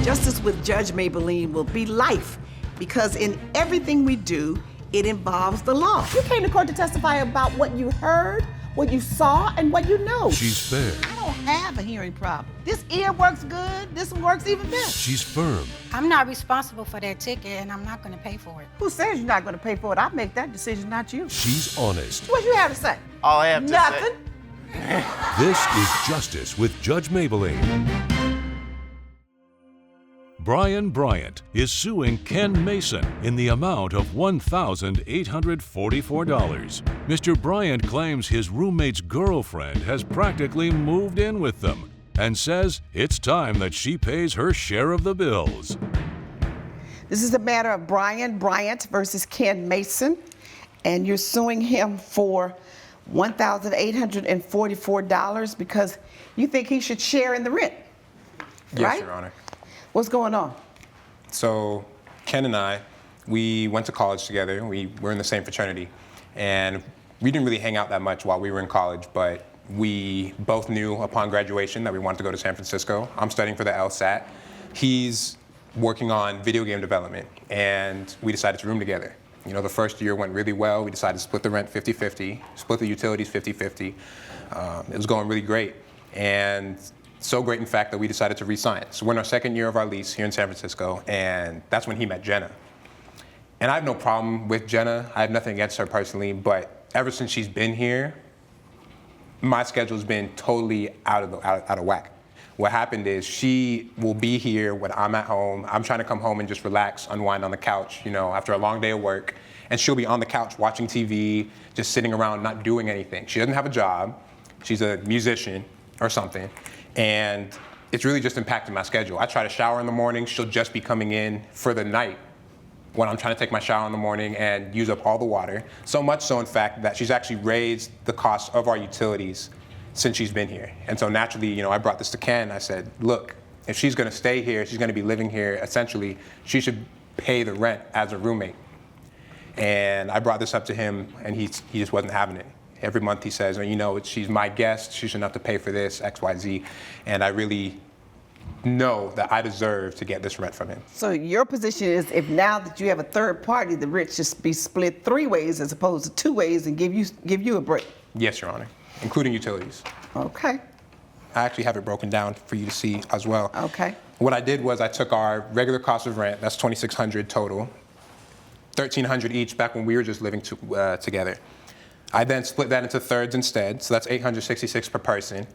Justice with Judge Mablean will be life because in everything we do, it involves the law. You came to court to testify about what you heard, what you saw, and what you know. She's fair. I don't have a hearing problem. This ear works good, this one works even better. She's firm. I'm not responsible for that ticket, and I'm not going to pay for it. Who says you're not going to pay for it? I make that decision, not you. She's honest. What you have to say? All I have to Nothing. say. This is Justice with Judge Mablean. Brian Bryant is suing Ken Mason in the amount of $1,844. Mr. Bryant claims his roommate's girlfriend has practically moved in with them and says it's time that she pays her share of the bills. This is a matter of Brian Bryant versus Ken Mason, and you're suing him for $1,844 because you think he should share in the rent, Yes, right? Your Honor. What's going on? So Ken and I, we went to college together. We were in the same fraternity. And we didn't really hang out that much while we were in college, but we both knew upon graduation that we wanted to go to San Francisco. I'm studying for the LSAT. He's working on video game development, and we decided to room together. You know, the first year went really well. We decided to split the rent 50-50, split the utilities 50-50. It was going really great. And so great, in fact, that we decided to re-sign. So we're in our second year of our lease here in San Francisco, and that's when he met Jenna. And I have no problem with Jenna. I have nothing against her personally, but ever since she's been here, my schedule's been totally out of whack. What happened is she will be here when I'm at home. I'm trying to come home and just relax, unwind on the couch, you know, after a long day of work, and she'll be on the couch watching TV, just sitting around not doing anything. She doesn't have a job. She's a musician or something. And it's really just impacted my schedule. I try to shower in the morning. She'll just be coming in for the night when I'm trying to take my shower in the morning and use up all the water. So much so, in fact, that she's actually raised the cost of our utilities since she's been here. And so naturally, you know, I brought this to Ken. I said, look, if she's gonna stay here, she's gonna be living here, essentially, she should pay the rent as a roommate. And I brought this up to him, and he just wasn't having it. Every month he says, you know, she's my guest, she shouldn't have to pay for this, X, Y, Z. And I really know that I deserve to get this rent from him. So your position is if now that you have a third party, the rent should be split 3 ways as opposed to 2 ways and give you a break? Yes, Your Honor, including utilities. Okay. I actually have it broken down for you to see as well. Okay. What I did was I took our regular cost of rent, that's $2,600 total, $1,300 each back when we were just living together. I then split that into thirds instead, so that's $866 per person.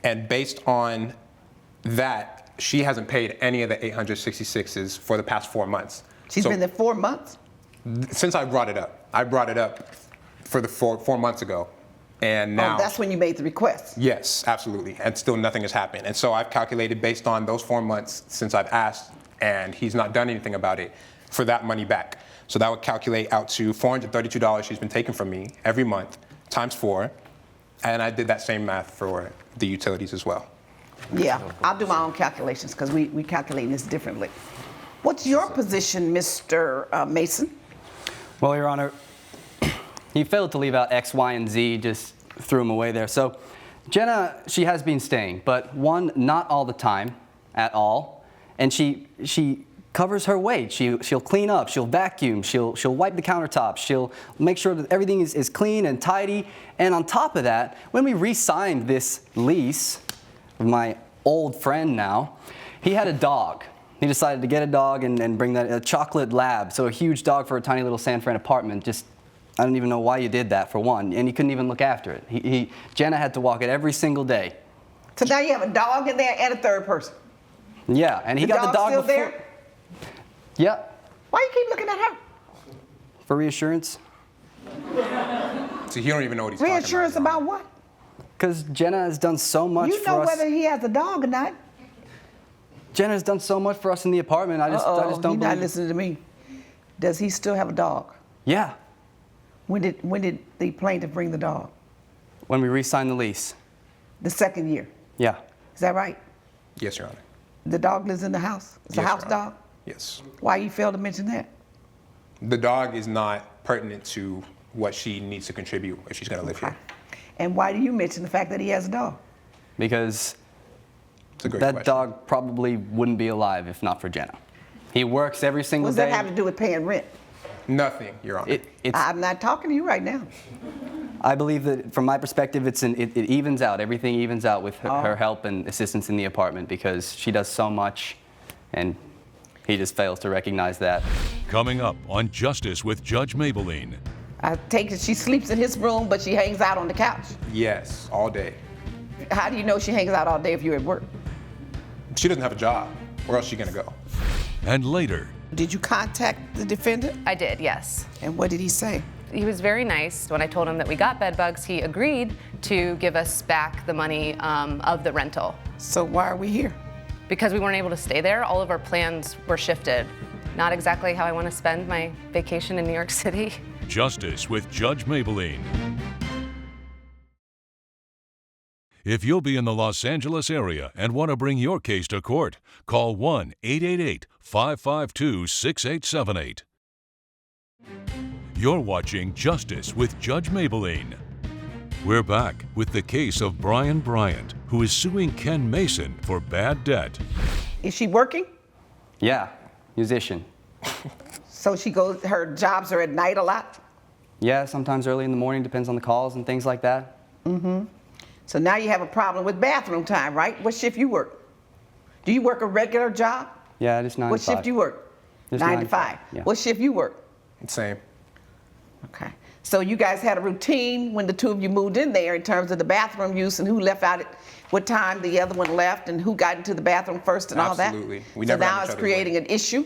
And based on that, she hasn't paid any of the $866s for the past 4 months. She's been there 4 months? Since I brought it up. I brought it up for the 4 months ago. And now. Oh, that's when you made the request? Yes, absolutely. And still nothing has happened. And so I've calculated based on those 4 months since I've asked, and he's not done anything about it, for that money back. So that would calculate out to $432 she's been taking from me every month, times 4. And I did that same math for the utilities as well. Yeah, I'll do my own calculations because we calculate this differently. What's your position, Mr. Mason? Well, Your Honor, he failed to leave out X, Y, and Z, just threw him away there. So Jenna, she has been staying, but one, not all the time at all. And she covers her weight. She'll clean up, she'll vacuum, she'll wipe the countertops, she'll make sure that everything is clean and tidy. And on top of that, when we re-signed this lease with my old friend now, he had a dog. He decided to get a dog and bring that, a chocolate lab, so a huge dog for a tiny little San Fran apartment. Just, I don't even know why you did that, for one, and he couldn't even look after it. Jenna had to walk it every single day. So now you have a dog in there and a third person? Yeah, and he got the dog still before. There? Yeah. Why you keep looking at her? For reassurance. See, he don't even know what he's talking about. Reassurance about what? Because Jenna has done so much for us. You know whether he has a dog or not. Jenna has done so much for us in the apartment. I just don't You're believe. not listening to me. Does he still have a dog? Yeah. When did the plaintiff bring the dog? When we re-signed the lease. The second year. Yeah. Is that right? Yes, Your Honor. The dog lives in the house? It's a Yes, house Your Honor. dog? Yes. Why you failed to mention that? The dog is not pertinent to what she needs to contribute if she's going to live here. And why do you mention the fact that he has a dog? Because It's a great That question. dog probably wouldn't be alive if not for Jenna. He works every single What does day. that have to do with paying rent? Nothing, Your Honor. I'm not talking to you right now. I believe that from my perspective, it evens out. Everything evens out with her help and assistance in the apartment because she does so much and he just fails to recognize that. Coming up on Justice with Judge Mablean. I take it she sleeps in his room, but she hangs out on the couch. Yes, all day. How do you know she hangs out all day if you're at work? She doesn't have a job. Where else is she gonna go? And later, Did you contact the defendant? I did, yes. And what did he say? He was very nice. When I told him that we got bed bugs, he agreed to give us back the money of the rental. So why are we here? Because we weren't able to stay there, all of our plans were shifted. Not exactly how I want to spend my vacation in New York City. Justice with Judge Mablean. If you'll be in the Los Angeles area and want to bring your case to court, call 1-888-552-6878. You're watching Justice with Judge Mablean. We're back with the case of Brian Bryant, who is suing Ken Mason for bad debt. Is she working? Yeah, musician. So she goes, her jobs are at night a lot? Yeah, sometimes early in the morning, depends on the calls and things like that. So now you have a problem with bathroom time, right? What shift you work? Do you work a regular job? Yeah, just 9 to What 5. shift you work? Just 9 to 5. Yeah. What shift you work? Same. Okay. So you guys had a routine when the two of you moved in there in terms of the bathroom use and who left out at what time the other one left and who got into the bathroom first and all that? Absolutely. We so never had now each it's other's creating way. an issue?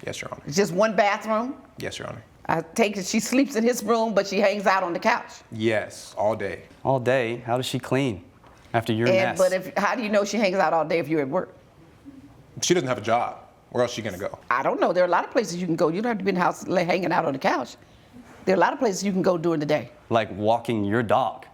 Yes, Your Honor. It's just one bathroom? Yes, Your Honor. I take it she sleeps in his room, but she hangs out on the couch. Yes, all day. All day, how does she clean after your mess? But how do you know she hangs out all day if you're at work? She doesn't have a job. Where else is she gonna go? I don't know. There are a lot of places you can go. You don't have to be in the house hanging out on the couch. There are a lot of places you can go during the day. Like walking your dog.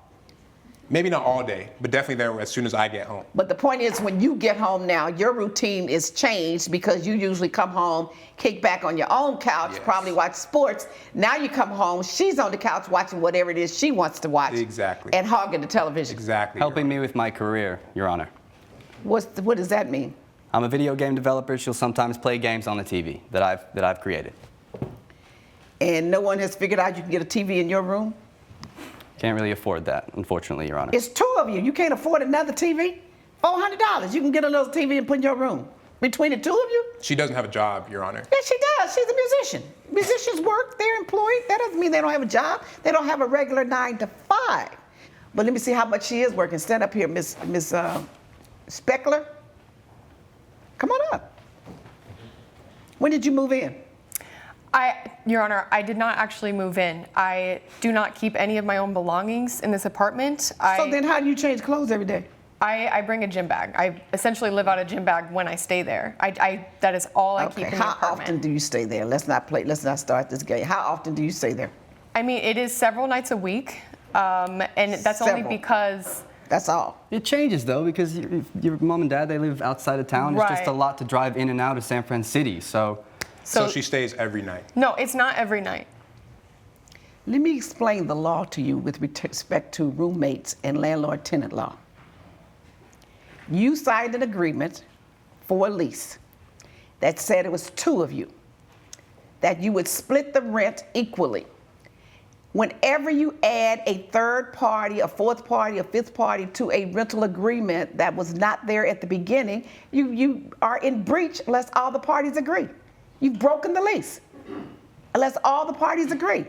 Maybe not all day, but definitely there as soon as I get home. But the point is, when you get home now, your routine is changed because you usually come home, kick back on your own couch, Yes. probably watch sports. Now you come home, she's on the couch watching whatever it is she wants to watch. Exactly. And hogging the television. Exactly. Your Helping me with my career, Your Honor. What does that mean? I'm a video game developer. She'll sometimes play games on the TV that I've created. And no one has figured out you can get a TV in your room? Can't really afford that, unfortunately, Your Honor. It's two of you. You can't afford another TV? $400. You can get a little TV and put in your room. Between the two of you? She doesn't have a job, Your Honor. Yes, she does. She's a musician. Musicians work, they're employed. That doesn't mean they don't have a job. They don't have a regular 9 to 5. But let me see how much she is working. Stand up here, Miss Speckler. Come on up. When did you move in? Your Honor, I did not actually move in. I do not keep any of my own belongings in this apartment. So then how do you change clothes every day? I bring a gym bag. I essentially live out a gym bag when I stay there. That is all I keep in the How apartment. often do you stay there? Let's not start this game. How often do you stay there? I mean, it is several nights a week, and that's only Several. because That's all. It changes, though, because your mom and dad, they live outside of town. It's just a Right. lot to drive in and out of San Francisco, so... So she stays every night. No, it's not every night. Let me explain the law to you with respect to roommates and landlord-tenant law. You signed an agreement for a lease that said it was two of you, that you would split the rent equally. Whenever you add a third party, a fourth party, a fifth party to a rental agreement that was not there at the beginning, you are in breach unless all the parties agree. You've broken the lease unless all the parties agree.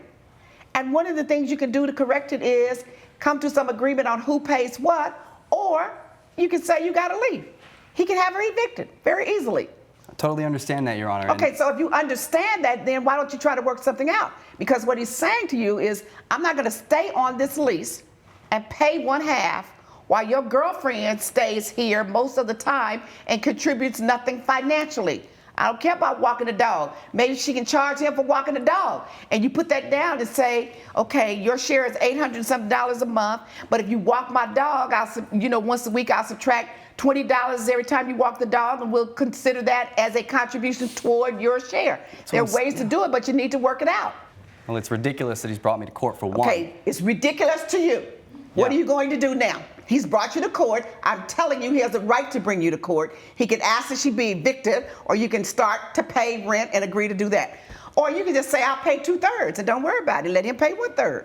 And one of the things you can do to correct it is come to some agreement on who pays what, or you can say you gotta leave. He can have her evicted very easily. I totally understand that, Your Honor. Okay, so if you understand that, then why don't you try to work something out? Because what he's saying to you is, I'm not gonna stay on this lease and pay 1/2 while your girlfriend stays here most of the time and contributes nothing financially. I don't care about walking the dog. Maybe she can charge him for walking the dog. And you put that down and say, okay, your share is $800 something a month, but if you walk my dog, once a week I'll subtract $20 every time you walk the dog, and we'll consider that as a contribution toward your share. There are ways to do it, but you need to work it out. Well, it's ridiculous that he's brought me to court for one. Okay, it's ridiculous to you. What are Yeah. you going to do now? He's brought you to court. I'm telling you, he has a right to bring you to court. He can ask that she be evicted, or you can start to pay rent and agree to do that. Or you can just say, I'll pay 2/3 and don't worry about it. Let him pay 1/3.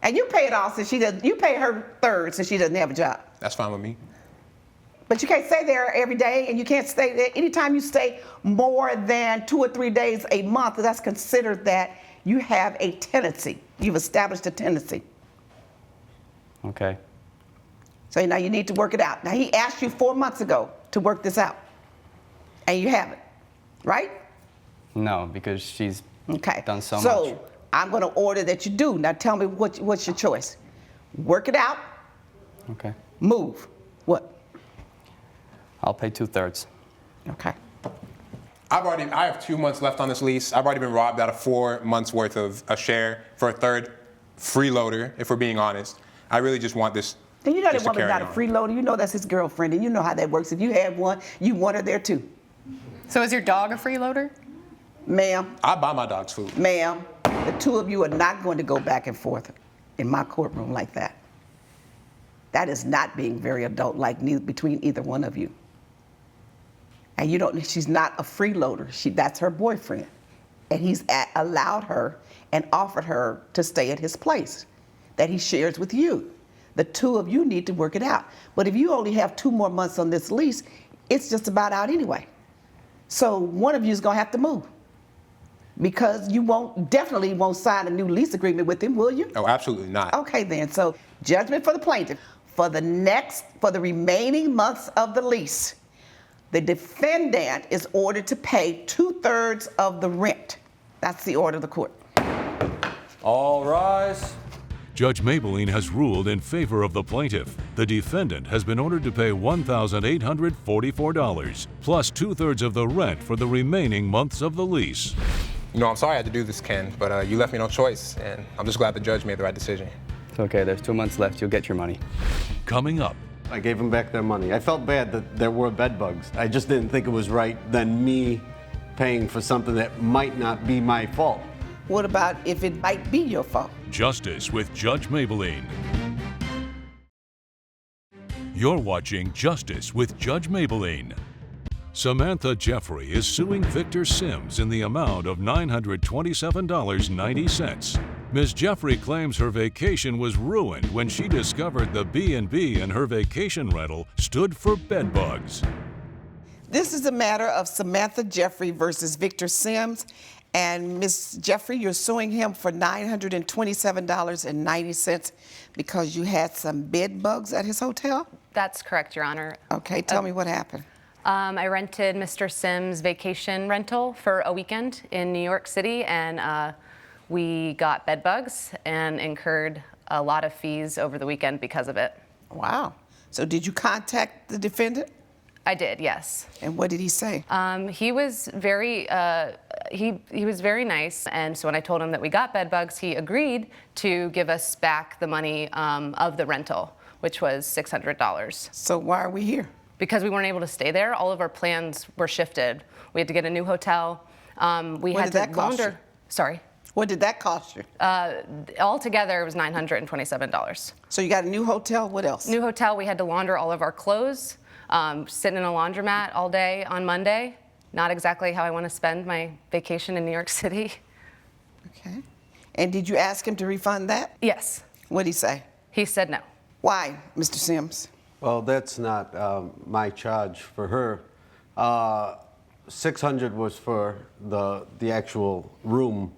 And you pay it all since you pay her 1/3 since she doesn't have a job. That's fine with me. But you can't stay there every day, and you can't stay there. Anytime you stay more than 2 or 3 days a month, that's considered that you have a tenancy. You've established a tenancy. Okay. So now you need to work it out. Now he asked you 4 months ago to work this out, and you haven't, right? No, because she's Okay. done so much. So I'm going to order that you do. Now tell me what's your choice. Work it out. Okay. Move. What? I'll pay 2/3. Okay. I have 2 months left on this lease. I've already been robbed out of 4 months worth of a share for a third freeloader, if we're being honest. I really just want this. And you know that just to woman's carry not a on. freeloader. You know that's his girlfriend, and you know how that works. If you had one, you want her there too. So is your dog a freeloader? Ma'am, I buy my dogs food. ma'am, the two of you are not going to go back and forth in my courtroom like that. That is not being very adult-like between either one of you. And you don't. She's not a freeloader. That's her boyfriend, and he's allowed her and offered her to stay at his place that he shares with you. The two of you need to work it out. But if you only have 2 more months on this lease, it's just about out anyway. So one of you is going to have to move, because you definitely won't sign a new lease agreement with him, will you? Oh, absolutely not. Okay then. So judgment for the plaintiff. For the remaining months of the lease, the defendant is ordered to pay 2/3 of the rent. That's the order of the court. All rise. Judge Mablean has ruled in favor of the plaintiff. The defendant has been ordered to pay $1,844, plus 2/3 of the rent for the remaining months of the lease. You know, I'm sorry I had to do this, Ken, but you left me no choice, and I'm just glad the judge made the right decision. It's okay. There's 2 months left. You'll get your money. Coming up, I gave them back their money. I felt bad that there were bed bugs. I just didn't think it was right than me paying for something that might not be my fault. What about if it might be your fault? Justice with Judge Mablean. You're watching Justice with Judge Mablean. Samantha Jeffrey is suing Victor Sims in the amount of $927.90. Ms. Jeffrey claims her vacation was ruined when she discovered the B&B in her vacation rental stood for bed bugs. This is a matter of Samantha Jeffrey versus Victor Sims. And Ms. Jeffrey, you're suing him for $927.90 because you had some bed bugs at his hotel? That's correct, Your Honor. Okay, tell me what happened. I rented Mr. Sims' vacation rental for a weekend in New York City, and we got bed bugs and incurred a lot of fees over the weekend because of it. Wow. So did you contact the defendant? I did, yes. And what did he say? He was very he was very nice, and so when I told him that we got bed bugs, he agreed to give us back the money of the rental, which was $600. So why are we here? Because we weren't able to stay there. All of our plans were shifted. We had to get a new hotel. We What had did to that cost launder. you? Sorry. What did that cost you? Altogether, it was $927. So you got a new hotel, what else? New hotel, we had to launder all of our clothes, sitting in a laundromat all day on Monday. Not exactly how I want to spend my vacation in New York City. Okay. And did you ask him to refund that? Yes. What did he say? He said no. Why, Mr. Sims? Well, that's not my charge for her. $600 was for the actual room,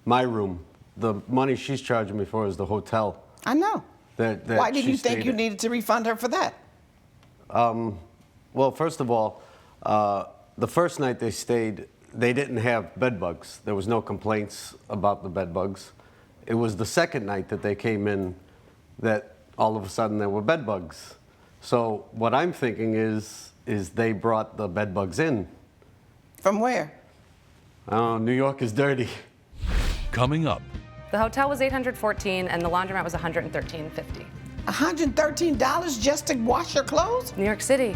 my room. The money she's charging me for is the hotel. I know. That Why did she you think stayed you at. needed to refund her for that? Well, first of all, the first night they stayed, they didn't have bed bugs. There was no complaints about the bed bugs. It was the second night that they came in that all of a sudden there were bed bugs. So what I'm thinking is they brought the bed bugs in. From where? Oh, New York is dirty. Coming up, The hotel was $814 and the laundromat was $113.50. $113 just to wash your clothes? New York City.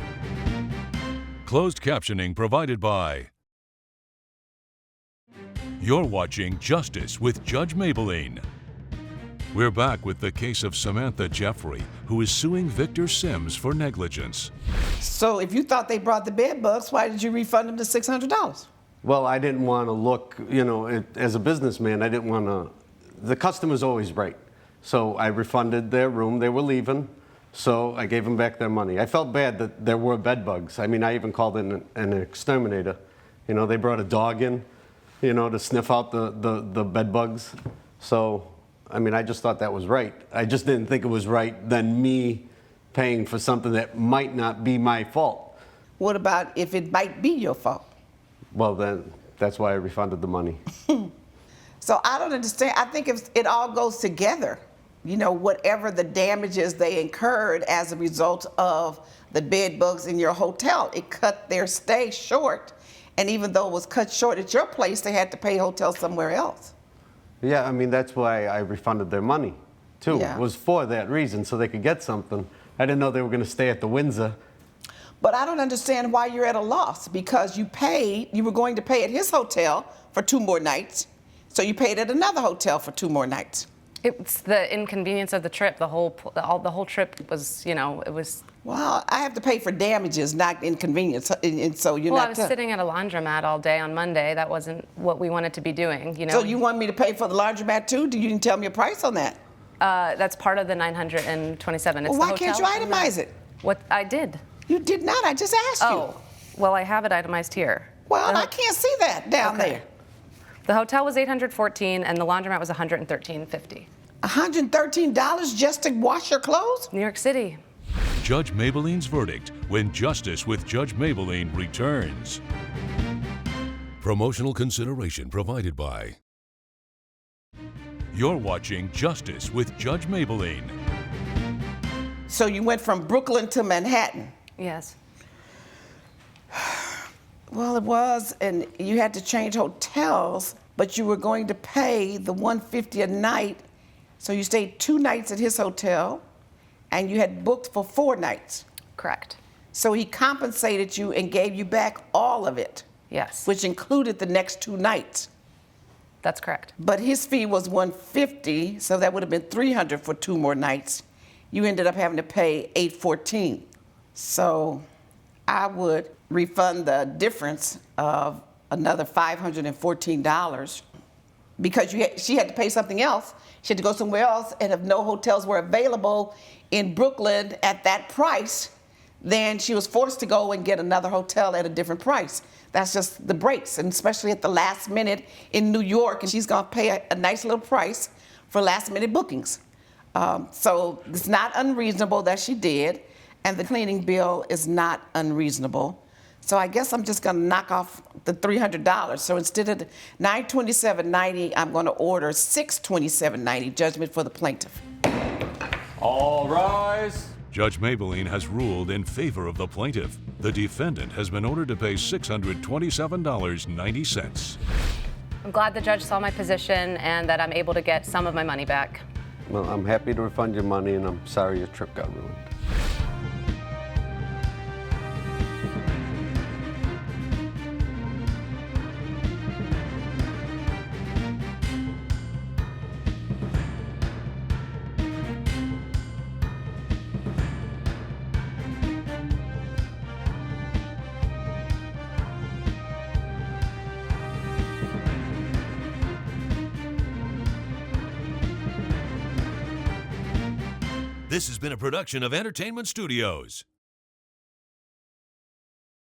closed captioning provided by. You're watching Justice with Judge Mablean. We're back with the case of Samantha Jeffrey, who is suing Victor Sims for negligence. So if you thought they brought the bed bugs, why did you refund them the $600? Well, I didn't want to look, as a businessman, I didn't want to, the customer's always right. So I refunded their room, they were leaving, so I gave them back their money. I felt bad that there were bed bugs. I mean, I even called in an exterminator. They brought a dog in, to sniff out the bed bugs. So, I mean, I just thought that was right. I just didn't think it was right than me paying for something that might not be my fault. What about if it might be your fault? Well, then that's why I refunded the money. So I don't understand. I think if it all goes together, whatever the damages they incurred as a result of the bed bugs in your hotel, it cut their stay short. And even though it was cut short at your place, they had to pay hotel somewhere else. Yeah, I mean, that's why I refunded their money, too. Yeah. It was for that reason, so they could get something. I didn't know they were going to stay at the Windsor. But I don't understand why you're at a loss, because you were going to pay at his hotel for 2 more nights, so you paid at another hotel for 2 more nights. It's the inconvenience of the trip. The whole trip was, it was. Well, I have to pay for damages, not inconvenience, and so you're Well, not. I was sitting at a laundromat all day on Monday. That wasn't what we wanted to be doing, So you want me to pay for the laundromat too? You didn't tell me a price on that. That's part of the $927. It's Well, why can't you itemize it? What I did. You did not. I just asked you. Oh, well, I have it itemized here. Well, I can't see that down there. The hotel was $814, and the laundromat was $113.50. $113 just to wash your clothes? New York City. Judge Mablean's verdict when Justice with Judge Mablean returns. Promotional consideration provided by. You're watching Justice with Judge Mablean. So you went from Brooklyn to Manhattan? Yes. Well, it was, and you had to change hotels, but you were going to pay the $150 a night, so you stayed 2 nights at his hotel, and you had booked for 4 nights. Correct. So he compensated you and gave you back all of it. Yes. Which included the next 2 nights. That's correct. But his fee was $150, so that would have been $300 for 2 more nights. You ended up having to pay $814. So I would refund the difference of another $514 because she had to pay something else. She had to go somewhere else, and if no hotels were available in Brooklyn at that price, then she was forced to go and get another hotel at a different price. That's just the breaks, and especially at the last minute in New York, and she's gonna pay a nice little price for last minute bookings. So it's not unreasonable that she did, and the cleaning bill is not unreasonable. So I guess I'm just gonna knock off the $300. So instead of $927.90, I'm gonna order $627.90 judgment for the plaintiff. All rise. Judge Mablean has ruled in favor of the plaintiff. The defendant has been ordered to pay $627.90. I'm glad the judge saw my position and that I'm able to get some of my money back. Well, I'm happy to refund your money, and I'm sorry your trip got ruined. This has been a production of Entertainment Studios.